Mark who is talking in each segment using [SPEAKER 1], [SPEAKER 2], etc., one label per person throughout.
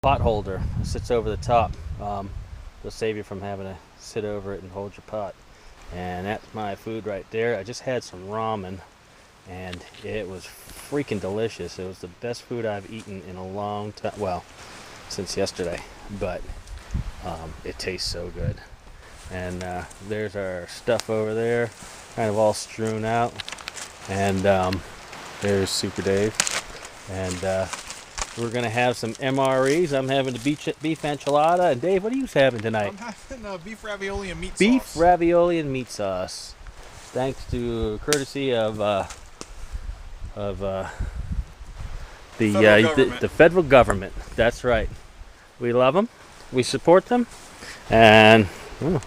[SPEAKER 1] pot holder. It sits over the top. It'll save you from having to sit over it and hold your pot. And that's my food right there. I just had some ramen and it was freaking delicious. It was the best food I've eaten in a long time. Well, since yesterday, but it tastes so good. And there's our stuff over there, kind of all strewn out. And there's Super Dave. And we're gonna have some MREs. I'm having the beef enchilada. And Dave, what are you having tonight?
[SPEAKER 2] I'm having beef ravioli and meat sauce.
[SPEAKER 1] Beef ravioli and meat sauce. Thanks to courtesy of the federal government. That's right. We love them. We support them. And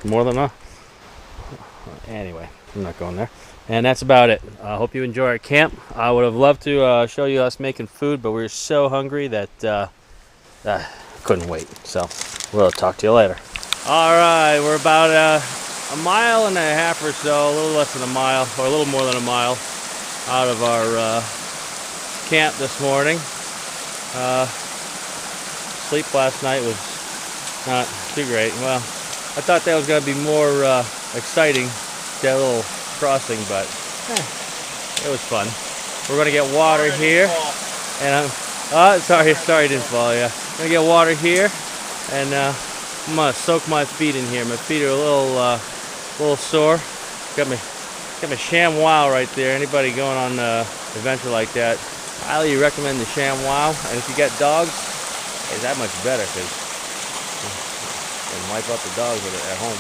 [SPEAKER 1] more than enough. Anyway, I'm not going there. And that's about it. I hope you enjoy our camp. I would have loved to show you us making food, but we were so hungry that couldn't wait. So we'll talk to you later. All right, we're about a mile and a half or so, a little less than a mile, or a little more than a mile, out of our camp this morning. Sleep last night was not too great. Well, I thought that was going to be more exciting, that little crossing, but it was fun. We're going to get water here, and sorry it didn't fall. Yeah, I'm going to get water here, and I'm going to soak my feet in here. My feet are a little sore. Got my ShamWow right there. Anybody going on an adventure like that, highly recommend the ShamWow. And if you got dogs, it's that much better because you can wipe out the dogs with it at home.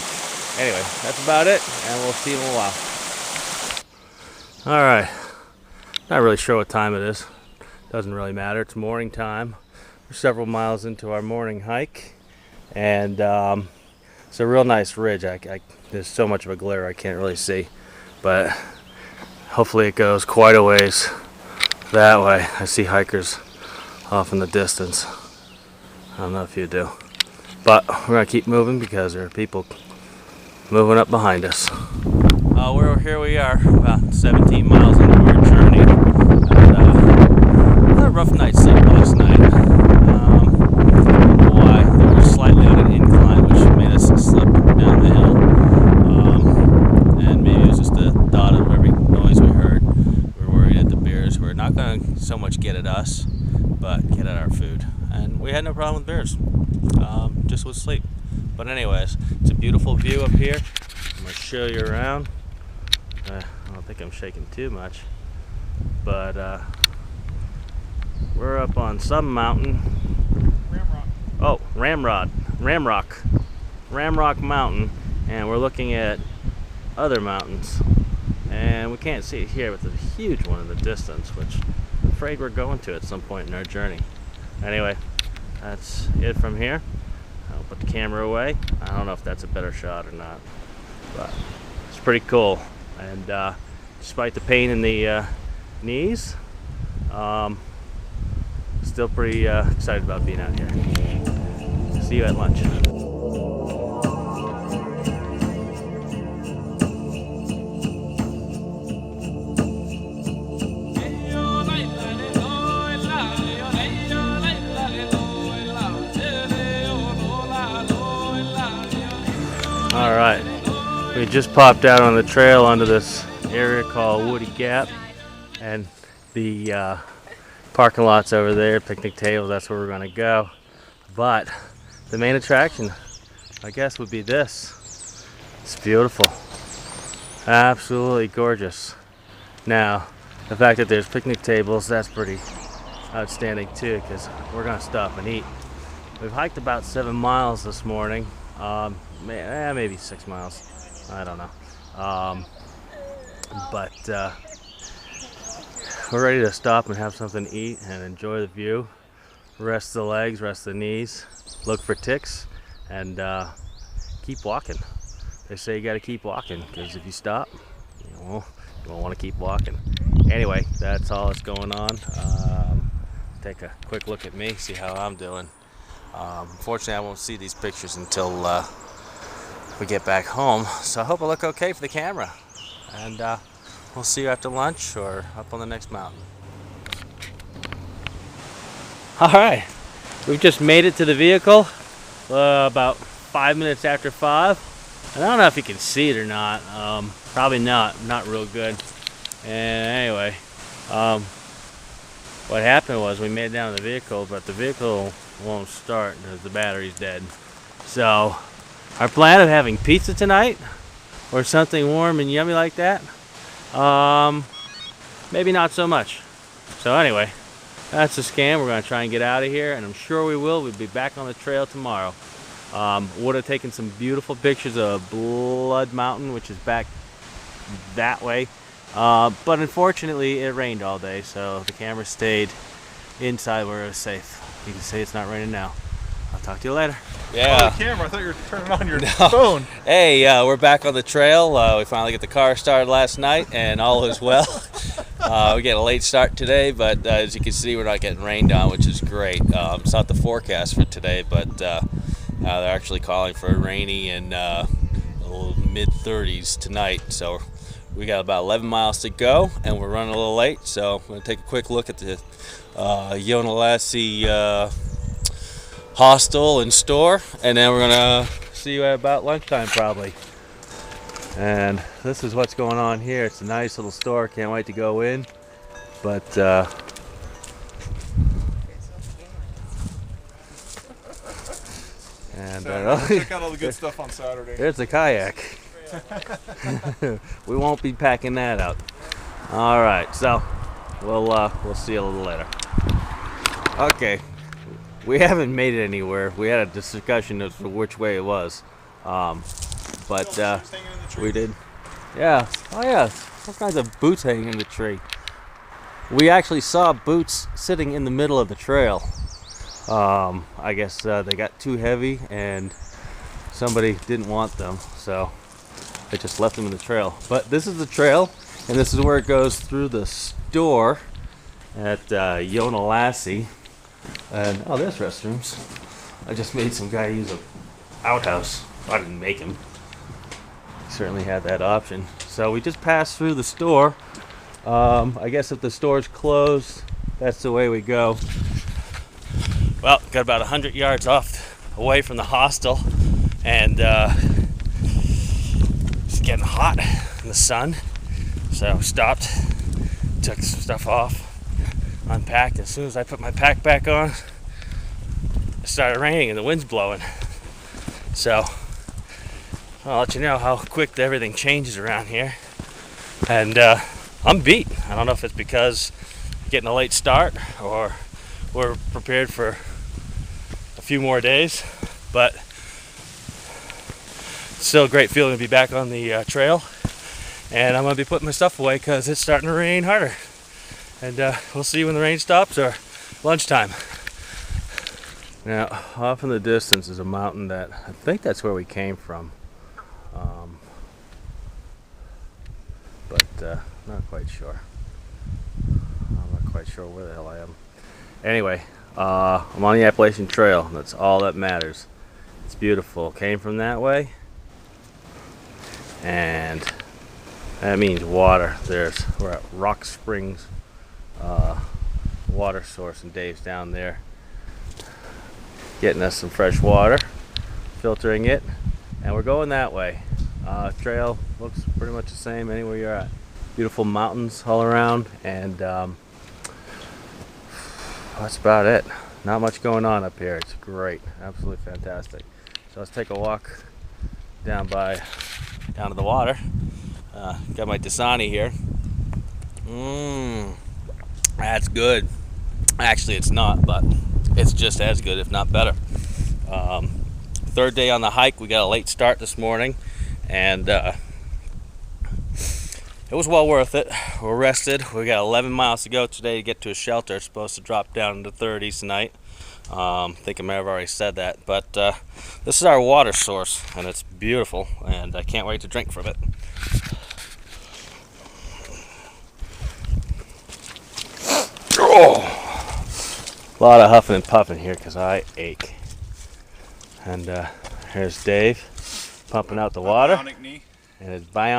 [SPEAKER 1] Anyway, that's about it, and we'll see you in a while. All right, not really sure what time it is. Doesn't really matter. It's morning time. We're several miles into our morning hike, and it's a real nice ridge. There's so much of a glare I can't really see, but hopefully it goes quite a ways that way. I see hikers off in the distance. I don't know if you do, but we're gonna keep moving because there are people moving up behind us. Here we are, about 17 miles into our journey. And, had a rough night's sleep last night. I don't know why. We were slightly on an incline, which made us slip down the hill. And maybe it was just the thought of every noise we heard. We were worried that the bears were not going to so much get at us, but get at our food. And we had no problem with bears, just with sleep. But anyways, it's a beautiful view up here. I'm going to show you around. I don't think I'm shaking too much, but we're up on some mountain. Ramrock Mountain, and we're looking at other mountains, and we can't see it here, but there's a huge one in the distance, which I'm afraid we're going to at some point in our journey. Anyway, that's it from here. I'll put the camera away. I don't know if that's a better shot or not, but it's pretty cool. And despite the pain in the knees, still pretty excited about being out here. See you at lunch. All right. We just popped out on the trail onto this area called Woody Gap, and the parking lot's over there, picnic tables, that's where we're going to go. But the main attraction, I guess, would be this. It's beautiful. Absolutely gorgeous. Now, the fact that there's picnic tables, that's pretty outstanding too, because we're going to stop and eat. We've hiked about 7 miles this morning, maybe 6 miles. I don't know. But we're ready to stop and have something to eat and enjoy the view. Rest the legs, rest the knees, look for ticks, and keep walking. They say you got to keep walking because if you stop, you won't want to keep walking. Anyway, that's all that's going on. Take a quick look at me, see how I'm doing. Unfortunately, I won't see these pictures until we get back home, so I hope I look okay for the camera, and we'll see you after lunch or up on the next mountain. All right, We've just made it to the vehicle about 5 minutes after 5. And I don't know if you can see it or not. Probably not real good. And anyway, what happened was we made it down to the vehicle, but the vehicle won't start because the battery's dead. So our plan of having pizza tonight or something warm and yummy like that, maybe not so much. So anyway, that's the scam. We're going to try and get out of here, and I'm sure we will. We'll be back on the trail tomorrow. Would have taken some beautiful pictures of Blood Mountain, which is back that way. But unfortunately, it rained all day, so the camera stayed inside where it was safe. You can see it's not raining now. I'll talk to you later.
[SPEAKER 2] Yeah. Oh, the camera. I thought you were turning on your phone.
[SPEAKER 1] Hey, we're back on the trail. We finally got the car started last night, and all is well. We get a late start today, but as you can see, we're not getting rained on, which is great. It's not the forecast for today, but they're actually calling for rainy and mid-30s tonight. So we got about 11 miles to go, and we're running a little late. So I'm going to take a quick look at the Yonah hostel and store, and then we're gonna see you at about lunchtime probably. And this is what's going on here. It's a nice little store. Can't wait to go in. But and
[SPEAKER 2] check out all the good stuff on Saturday.
[SPEAKER 1] There's the kayak. We won't be packing that up. All right, so we'll see you a little later. Okay. We haven't made it anywhere. We had a discussion as to which way it was, but we did. Yeah. Oh yeah. All kinds of boots hanging in the tree. We actually saw boots sitting in the middle of the trail. I guess they got too heavy and somebody didn't want them, so they just left them in the trail. But this is the trail, and this is where it goes through the store at Yonah. And oh, there's restrooms. I just made some guy use an outhouse. I didn't make him. He certainly had that option. So we just passed through the store. I guess if the store's closed, that's the way we go. Well, got about 100 yards away from the hostel, and it's getting hot in the sun. So stopped, took some stuff off, unpacked. As soon as I put my pack back on, it started raining and the wind's blowing. So I'll let you know how quick everything changes around here. And I'm beat. I don't know if it's because getting a late start or we're prepared for a few more days, but it's still a great feeling to be back on the trail. And I'm going to be putting my stuff away because it's starting to rain harder. And we'll see when the rain stops or lunchtime. Now, off in the distance is a mountain that I think that's where we came from. But not quite sure. I'm not quite sure where the hell I am. Anyway, I'm on the Appalachian Trail. That's all that matters. It's beautiful. Came from that way. And that means water. We're at Rock Springs water source, and Dave's down there getting us some fresh water, filtering it, and we're going that way. Trail looks pretty much the same anywhere you're at. Beautiful mountains all around, and that's about it. Not much going on up here. It's great, absolutely fantastic. So let's take a walk down to the water. Got my Dasani here. That's good. Actually, it's not, but it's just as good, if not better. Third day on the hike. We got a late start this morning, and it was well worth it. We're rested. We got 11 miles to go today to get to a shelter. It's supposed to drop down into 30s tonight. I think I may have already said that, but this is our water source, and it's beautiful, and I can't wait to drink from it. Oh, a lot of huffing and puffing here because I ache. And here's Dave pumping out the water, and his bionic